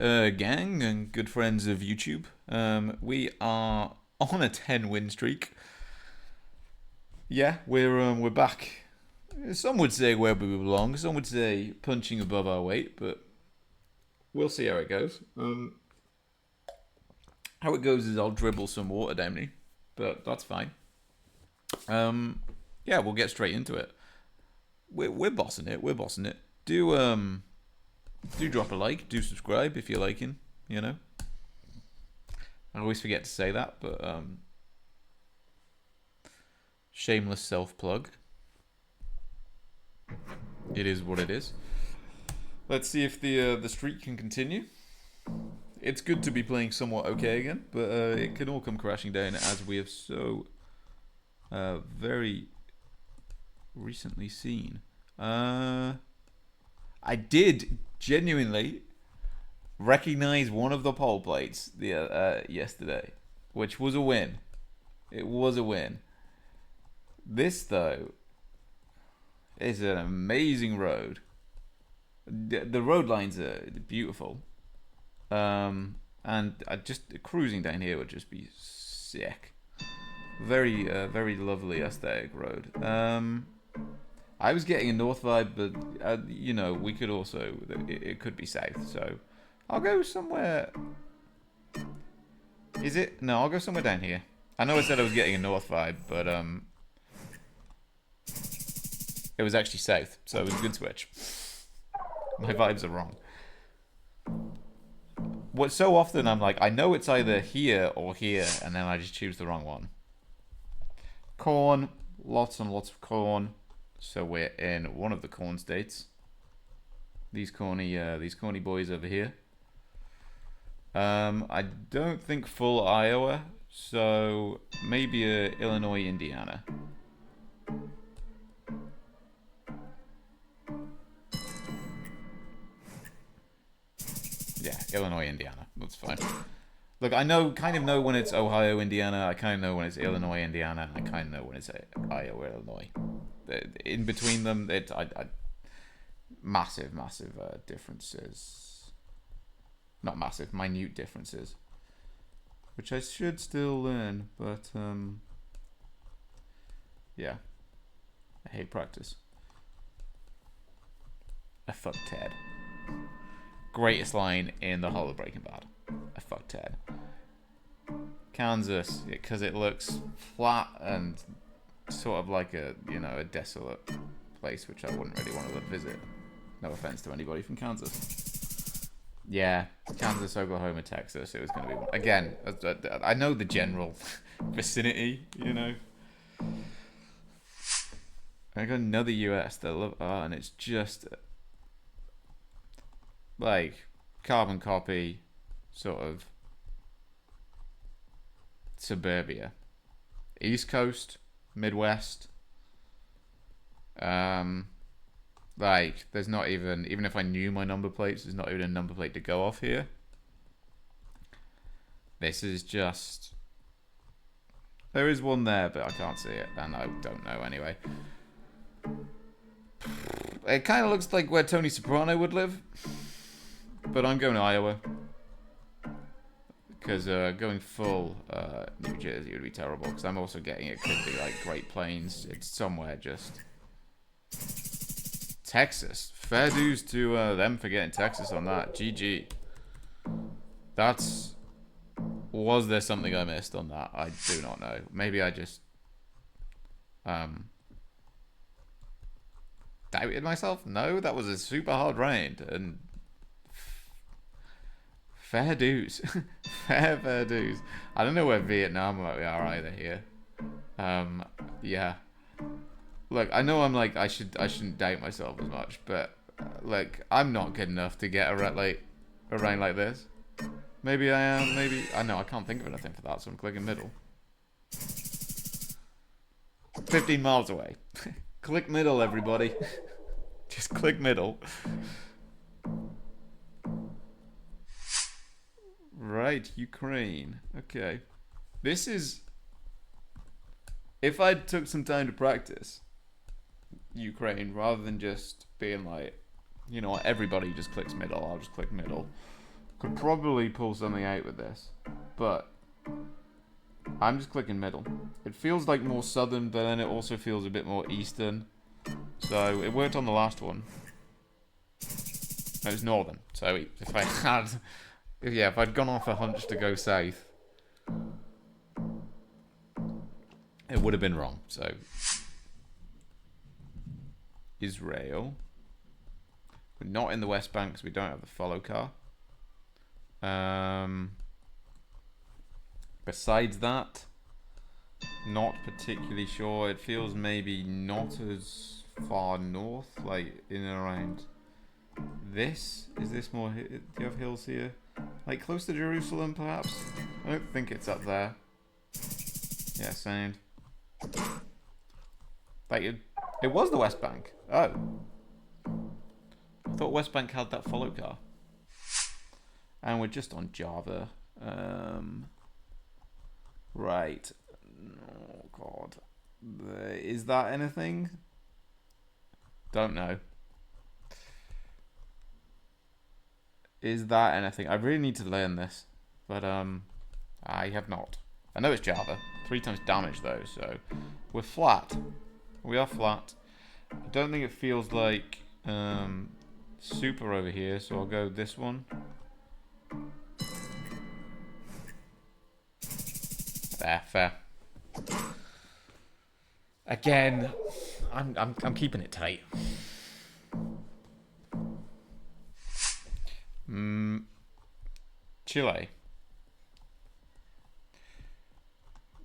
gang and good friends of YouTube. We are on a 10-win streak. Yeah, we're back. Some would say where we belong. Some would say punching above our weight, but we'll see how it goes. How it goes is I'll dribble some water down me, but that's fine. Um, yeah, we'll get straight into it. We're bossing it. We're bossing it. Do drop a like. Do subscribe if you're liking. You know, I always forget to say that, but shameless self plug. It is what it is. Let's see if the streak can continue. It's good to be playing somewhat okay again, but it can all come crashing down as we have so very recently seen. I did genuinely recognize one of the pole plates yesterday, which was a win. It was a win. This though is an amazing road. The road lines are beautiful. And just cruising down here would just be sick. Very, very lovely aesthetic road. I was getting a north vibe, but you know, we could also it could be south. So I'll go somewhere. Is it? No, I'll go somewhere down here. I know I said I was getting a north vibe, but it was actually south, so it was a good switch. My vibes are wrong. What so often I'm like, I know it's either here or here, and then I just choose the wrong one. Corn, lots and lots of corn. So we're in one of the corn states. These corny boys over here. I don't think full Iowa, so maybe Illinois, Indiana. Yeah, Illinois, Indiana. That's fine. Look, I kind of know when it's Ohio, Indiana. I kind of know when it's Illinois, Indiana. And I kind of know when it's Iowa, Illinois. In between them, massive differences. Not massive, minute differences. Which I should still learn, but yeah. I hate practice. I fuck Ted. Greatest line in the whole of Breaking Bad. I fuck Ted. Kansas, because it looks flat and sort of like a desolate place, which I wouldn't really want to visit. No offense to anybody from Kansas. Yeah, Kansas, Oklahoma, Texas. It was going to be one. Again, I know the general vicinity. You know. I got another US that love and it's just like carbon copy, sort of suburbia, East Coast, Midwest. Like there's not even if I knew my number plates, there's not even a number plate to go off here. This is just there is one there, but I can't see it, and I don't know anyway. It kind of looks like where Tony Soprano would live, but I'm going to Iowa because going full New Jersey would be terrible. Because I'm also getting it could be like Great Plains. It's somewhere just Texas. Fair dues to them for getting Texas on that. GG. Was there something I missed on that? I do not know. Maybe I just doubted myself? No, that was a super hard round and fair dues. fair dues. I don't know where Vietnam we are either here. Yeah. Look, I know I'm like I shouldn't doubt myself as much, but like I'm not good enough to get around like this. Maybe I am. Maybe I know I can't think of anything for that, so I'm clicking middle. 15 miles away. Click middle, everybody. Just click middle. Right, Ukraine. Okay. This is... If I took some time to practice Ukraine, rather than just being like, you know what, everybody just clicks middle, I'll just click middle. Could probably pull something out with this, but I'm just clicking middle. It feels like more southern, but then it also feels a bit more eastern. So it worked on the last one. It was northern. So if I had, if I'd gone off a hunch to go south, it would have been wrong. So Israel. We're not in the West Bank because we don't have the follow car. Besides that, not particularly sure. It feels maybe not as far north, like in and around this. Is this more? Do you have hills here? Like close to Jerusalem, perhaps? I don't think it's up there. Yeah, sound. Like it was the West Bank. Oh. I thought West Bank had that follow car. And we're just on Java. Right. Oh, God. Is that anything? Don't know. Is that anything? I really need to learn this. But, I have not. I know it's Java. 3 times damage, though, so... We're flat. We are flat. I don't think it feels like, super over here, so I'll go this one. There, fair. Again, I'm keeping it tight. Chile.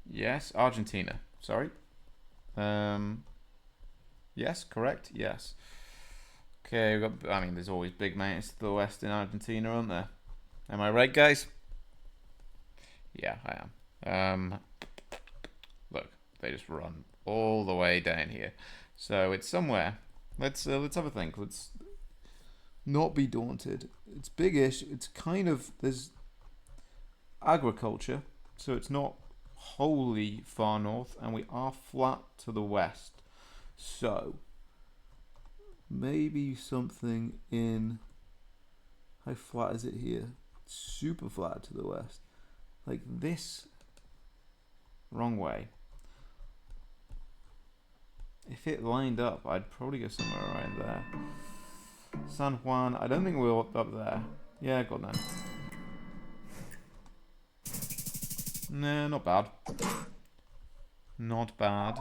Yes, Argentina. Sorry. Yes, correct. Yes. Okay, we've got. I mean, there's always big mountains to the west in Argentina, aren't there? Am I right, guys? Yeah, I am. Look, they just run all the way down here, so it's somewhere. Let's have a think. Let's not be daunted. It's big-ish. It's kind of there's agriculture, so it's not wholly far north, and we are flat to the west. So maybe something in. How flat is it here? Super flat to the west. Like this. Wrong way. If it lined up, I'd probably go somewhere around there. San Juan. I don't think we're up there. Yeah, go on then. Nah, not bad. Not bad.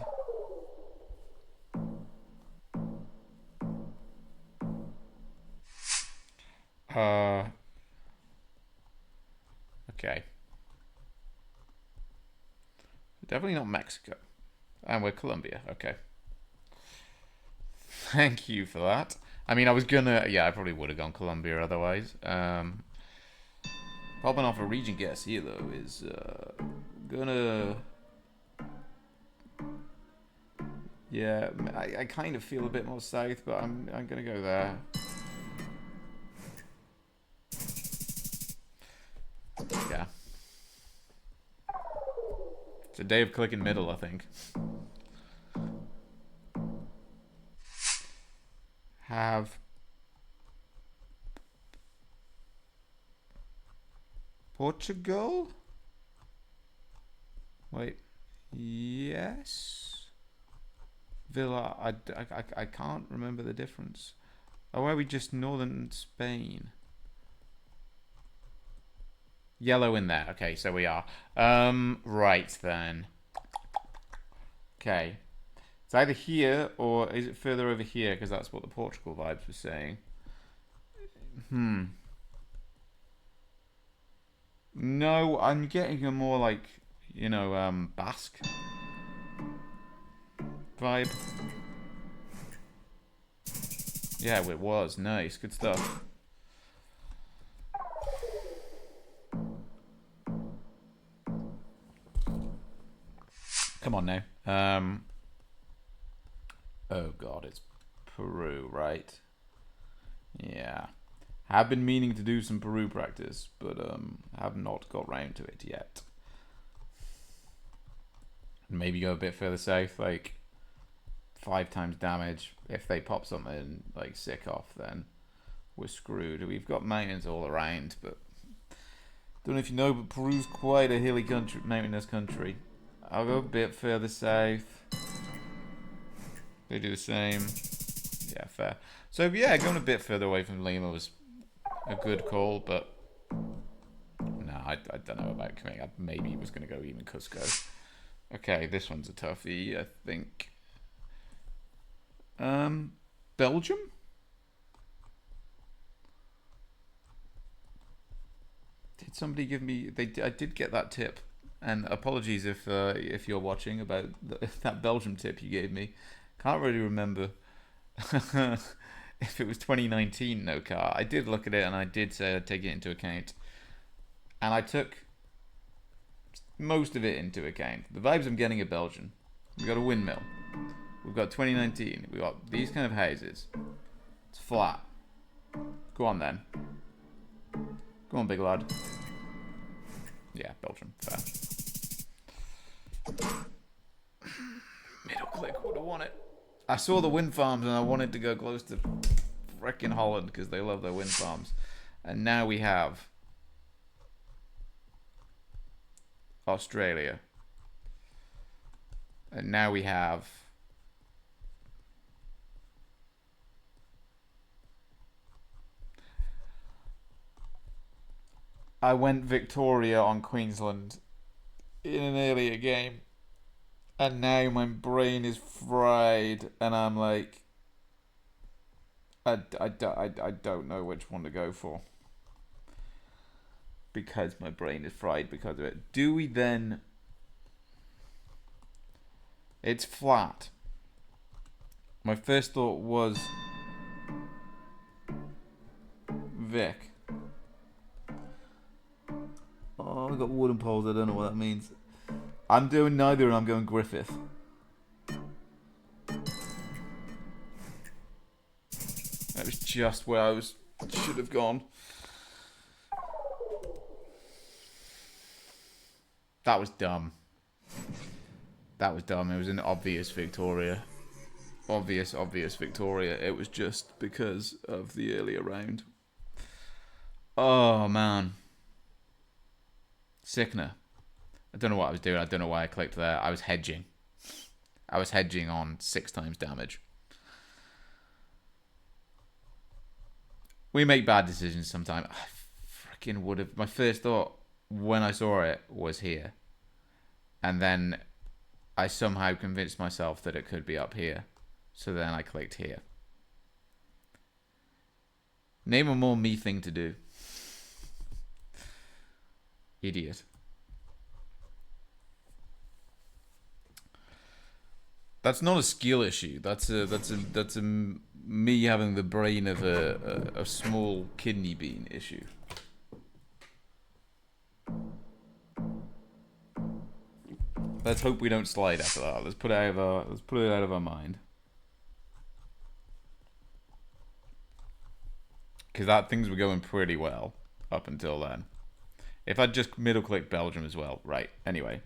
Okay. Definitely not Mexico. And we're Colombia. Okay. Thank you for that. I mean, I was gonna... Yeah, I probably would have gone Colombia otherwise. Popping off a region guess here, though, is gonna... Yeah, I kind of feel a bit more south, but I'm gonna go there. Yeah. It's a day of clicking middle, I think. Have Portugal? Wait. Yes. Villa. I can't remember the difference. Oh, are we just northern Spain? Yellow in there. Okay, so we are. Right then. Okay. It's either here or is it further over here? Because that's what the Portugal vibes were saying. No, I'm getting a more like, you know, Basque vibe. Yeah, it was. Nice. Good stuff. Come on now. Oh god, it's Peru, right? Yeah. Have been meaning to do some Peru practice, but have not got round to it yet. Maybe go a bit further south, like 5 times damage. If they pop something like sick off, then we're screwed. We've got mountains all around, but Don't know if you know, but Peru's quite a hilly country, mountainous country. I'll go a bit further south. They do the same. Yeah, fair. So yeah, going a bit further away from Lima was a good call, but no, I don't know about coming up. Maybe he was going to go even Cusco. Okay, this one's a toughie, I think. Belgium? Did somebody give me? I did get that tip, and apologies if you're watching about that Belgium tip you gave me. Can't really remember if it was 2019 no car. I did look at it and I did say I'd take it into account, and I took most of it into account. The vibes I'm getting are Belgian. We got a windmill. We've got 2019. We've got these kind of houses. It's flat. Go on then. Go on, big lad. Yeah, Belgium. Fair. Middle click would have won it. I saw the wind farms and I wanted to go close to frickin' Holland because they love their wind farms. And now we have Australia. And now we have I went Victoria on Queensland in an earlier game, and now my brain is fried, and I'm like, I don't know which one to go for because my brain is fried because of it. Do we then? It's flat. My first thought was Vic. Oh, I got wooden poles. I don't know what that means. I'm doing neither, and I'm going Griffith. That was just where I should have gone. That was dumb. That was dumb. It was an obvious Victoria. Obvious Victoria. It was just because of the earlier round. Oh, man. Sickener. I don't know what I was doing. I don't know why I clicked there. I was hedging. I was hedging on 6 times damage. We make bad decisions sometimes. I freaking would have. My first thought when I saw it was here. And then I somehow convinced myself that it could be up here. So then I clicked here. Name a more me thing to do. Idiot. That's not a skill issue. That's a me having the brain of a small kidney bean issue. Let's hope we don't slide after that. Let's put it out of our mind. Because that things were going pretty well up until then. If I'd just middle click Belgium as well. Right, anyway.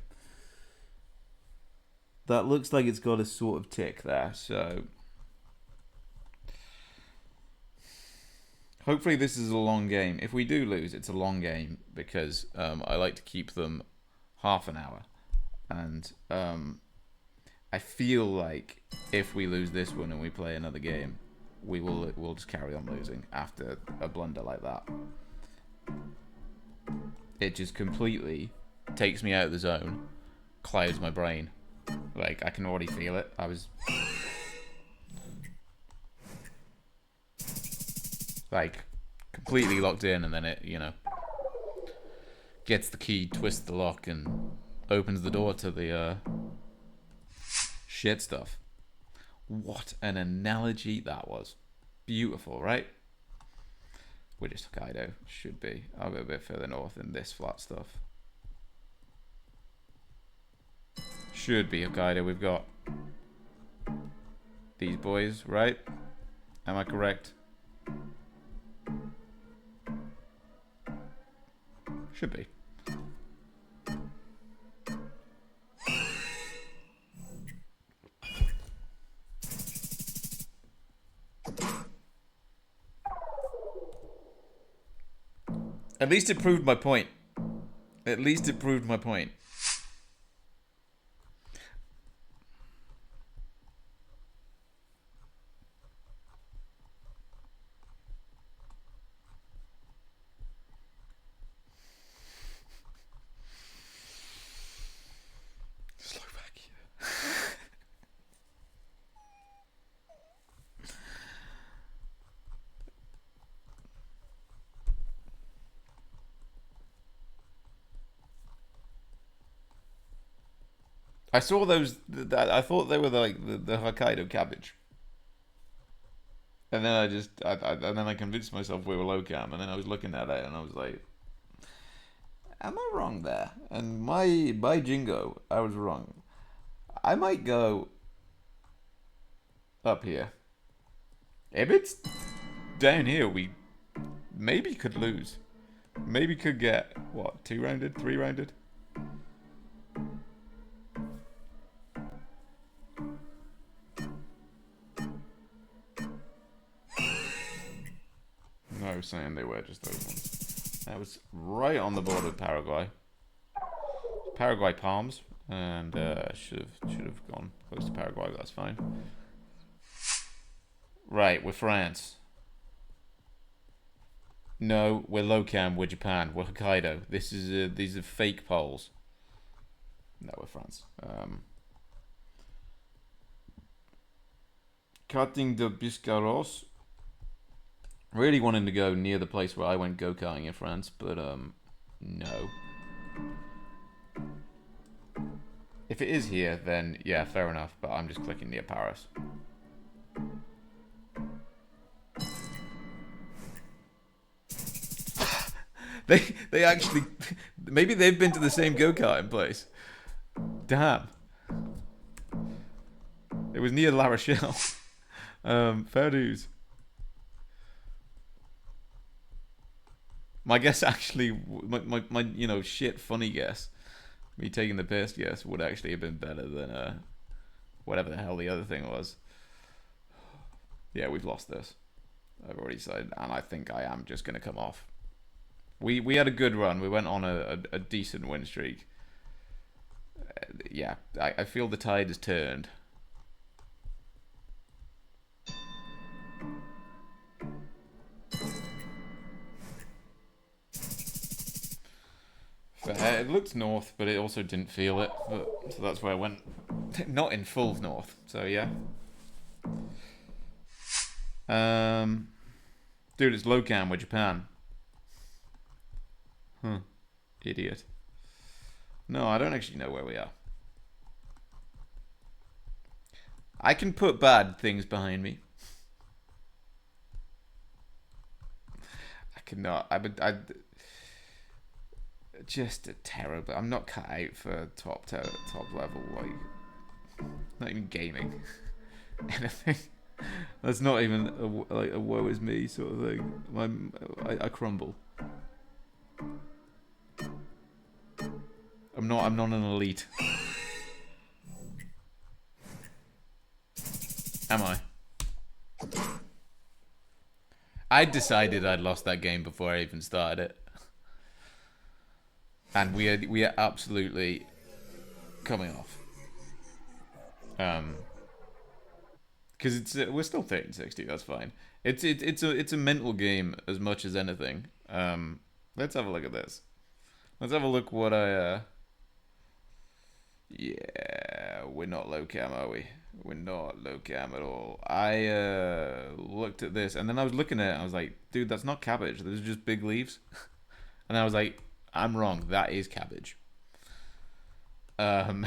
That looks like it's got a sort of tick there, so hopefully this is a long game. If we do lose, it's a long game because I like to keep them half an hour. And I feel like if we lose this one and we play another game, we'll just carry on losing after a blunder like that. It just completely takes me out of the zone, clouds my brain. Like, I can already feel it. I was like completely locked in, and then it, gets the key, twists the lock, and opens the door to the shit stuff. What an analogy that was. Beautiful, right? We're just Hokkaido. Should be. I'll go a bit further north in this flat stuff. Should be Hokkaido. We've got these boys, right? Am I correct? Should be. At least it proved my point. At least it proved my point. Slovakia. I saw those. I thought they were like the Hokkaido cabbage, and then and then I convinced myself we were low cam, and then I was looking at it, and I was like, "Am I wrong there?" And by jingo, I was wrong. I might go up here. If it's down here, we maybe could lose. Maybe could get what, 2 rounded, 3 rounded. No, saying they were just those ones. That was right on the border of Paraguay. Paraguay Palms, and should have gone close to Paraguay. But that's fine. Right, we're France. No, we're low cam. We're Japan. We're Hokkaido. These are fake polls. No, we're France. Karting de Biscarros. Really wanting to go near the place where I went go-karting in France, but no. If it is here, then yeah, fair enough. But I'm just clicking near Paris. They actually, maybe they've been to the same go-karting place. Damn. It was near La Rochelle. Fair dues. My guess actually, my shit funny guess, me taking the piss guess would actually have been better than whatever the hell the other thing was. Yeah, we've lost this. I've already said, and I think I am just gonna come off. We had a good run. We went on a decent win streak. Yeah, I feel the tide has turned. It looked north, but it also didn't feel it. So that's where I went. Not in full north. So yeah. Dude, it's low cam with Japan. Huh. Idiot. No, I don't actually know where we are. I can put bad things behind me. I cannot. I just a terrible. I'm not cut out for top level, like not even gaming. Anything. That's not even a woe is me sort of thing. I crumble. I'm not an elite. Am I? I decided I'd lost that game before I even started it. And we are absolutely coming off. Because we're still 13-60. That's fine. It's a mental game as much as anything. Let's have a look at this. Let's have a look what I. Yeah, we're not low cam, are we? We're not low cam at all. I looked at this, and then I was looking at it, and I was like, dude, that's not cabbage. Those are just big leaves. And I was like, I'm wrong. That is cabbage. I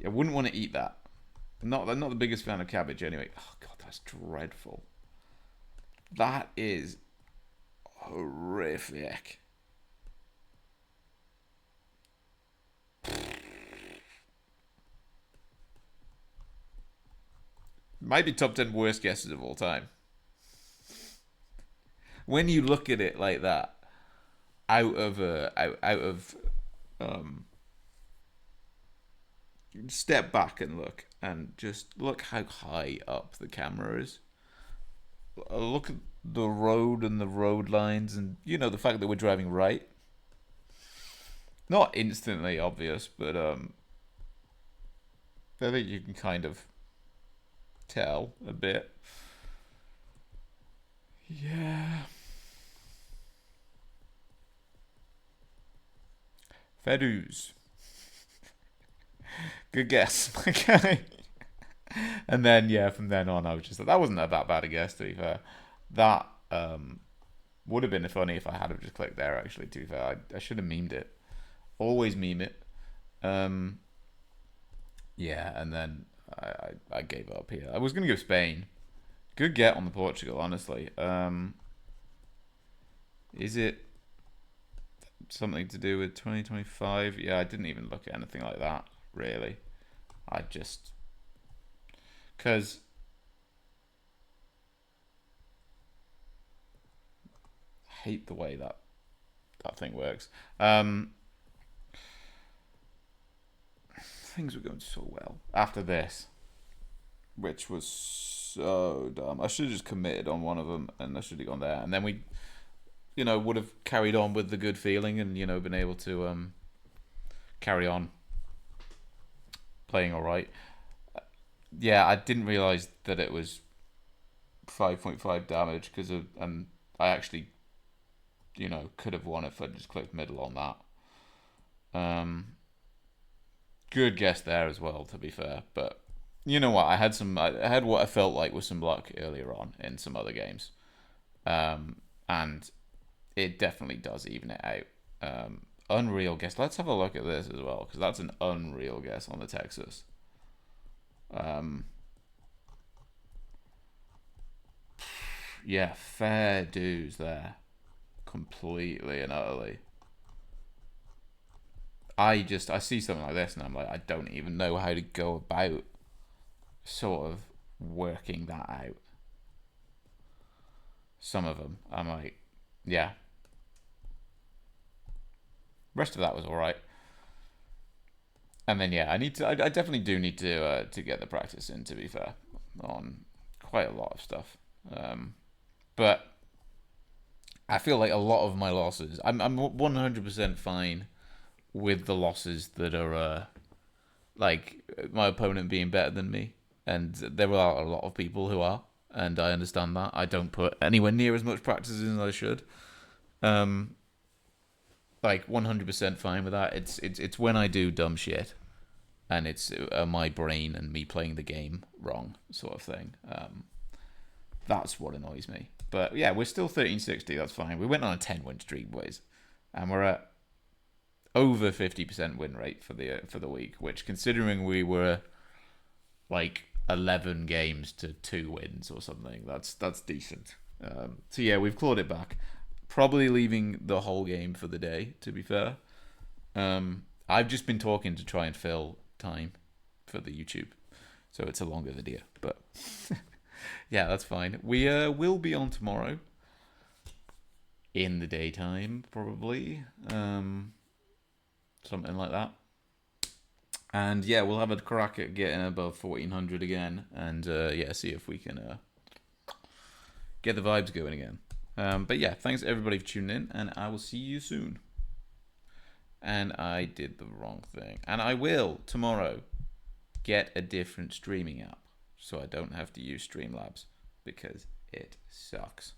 wouldn't want to eat that. I'm not the biggest fan of cabbage anyway. Oh god, that's dreadful. That is horrific. Might be top 10 worst guesses of all time. When you look at it like that, step back and look, and just look how high up the camera is. Look at the road and the road lines, and the fact that we're driving right. Not instantly obvious, but I think you can kind of tell a bit. Yeah. Fedus. Good guess. Okay. And then yeah, from then on, I was just like, that wasn't that bad a guess. To be fair, that would have been funny if I had have just clicked there. Actually, to be fair, I should have memed it. Always meme it. Um, yeah, and then I gave up here. I was gonna go Spain. Good get on the Portugal, honestly. Is it something to do with 2025? Yeah, I didn't even look at anything like that, really. I just. Because. I hate the way that thing works. Things were going so well after this, which was so dumb. I should have just committed on one of them, and I should have gone there, and then we, would have carried on with the good feeling, and been able to carry on playing all right. Yeah, I didn't realize that it was 5.5 damage and I actually, could have won if I just clicked middle on that. Good guess there as well, to be fair, but you know what? I had what I felt like was some luck earlier on in some other games, and it definitely does even it out. Unreal guess. Let's have a look at this as well, because that's an unreal guess on the Texas. Yeah, fair dues there, completely and utterly. I see something like this and I'm like, I don't even know how to go about sort of working that out. Some of them, I'm like, yeah. Rest of that was all right. And then yeah, I definitely do need to get the practice in. To be fair, on quite a lot of stuff, but I feel like a lot of my losses, I'm 100% fine with the losses that are like my opponent being better than me, and there are a lot of people who are, and I understand that. I don't put anywhere near as much practice in as I should. Um, like 100% fine with that. It's when I do dumb shit, and it's my brain and me playing the game wrong sort of thing. That's what annoys me. But yeah, we're still 1360. That's fine. We went on a 10-win streak, boys, and we're at over 50% win rate for the week. Which, considering we were like 11 games to 2 wins or something, that's decent. So yeah, we've clawed it back. Probably leaving the whole game for the day. To be fair, I've just been talking to try and fill time for the YouTube, so it's a longer video. But yeah, that's fine. We will be on tomorrow in the daytime, probably, something like that. And yeah, we'll have a crack at getting above 1400 again, and yeah, see if we can get the vibes going again. But yeah, thanks everybody for tuning in, and I will see you soon. And I did the wrong thing, and I will tomorrow get a different streaming app so I don't have to use Streamlabs because it sucks.